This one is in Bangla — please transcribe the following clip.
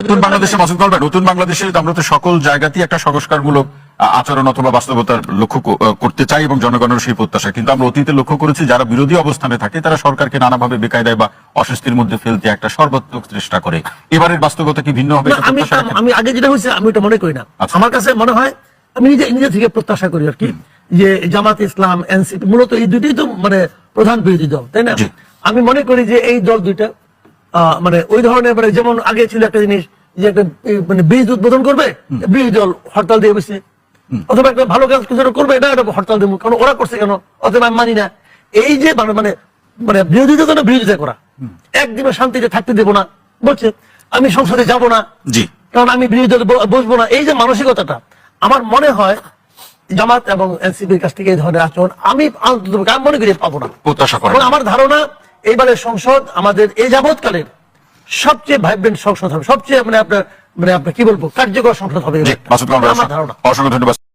নতুন বাংলাদেশে মাসুদ করবে নতুন বাংলাদেশে আমরা তো সকল জায়গাতেই একটা সংস্কারমূলক আচরণ অথবা বাস্তবতার লক্ষ্য করতে চাই এবং জনগণের সেই প্রত্যাশা, কিন্তু আমরা অতীতে লক্ষ্য করেছি যারা বিরোধী অবস্থানে থাকে তারা সরকারকে নানাভাবে বেকায়দায় বা অস্বস্তির মধ্যে ফেলতে একটা সর্বাত্মক চেষ্টা করে। এবারের বাস্তবতা কি ভিন্ন হবে? আমি আগে যেটা হয়েছে আমি এটা মনে করি না। আমার কাছে মনে হয় আমি নিজে থেকে প্রত্যাশা করি আর কি, যে জামাত ইসলাম, এনসিপি মূলত এই দুইটাই তো মানে প্রধান বিরোধী দল, তাই না? আমি মনে করি যে এই দল দুইটা মানে ওই ধরনের মানে যেমন আগে ছিল একটা জিনিস যে একটা মানে ব্রিজ উদ্বোধন করবে, ব্রিজ দল হরতাল দিয়ে বসে, অথবা একটা ভালো কাজ কিছু করবে এটা হরতাল দেবো, কারণ ওরা করছে কেন, অথবা আমি মানি না। এই যে মানে মানে মানে বিরোধিতা জন্য বিরোধিতা করা, একদিনও শান্তিতে থাকতে দেবো না বলছে, আমি সংসদে যাব না কারণ আমি বিরোধী দলে বসবো না, এই যে মানসিকতাটা আমার মনে হয় জামাত এবং এনসিপির কাছ থেকে এই ধরনের আচরণ আমি মনে করি পাবো না। আমার ধারণা এইবারের সংসদ আমাদের এই যাবৎকালের সবচেয়ে ভাইব্রেন্ট সংসদ হবে, সবচেয়ে মানে আপনার কি বলবো কার্যকর সংসদ হবে। আমার ধারণা। অসংখ্য ধন্যবাদ।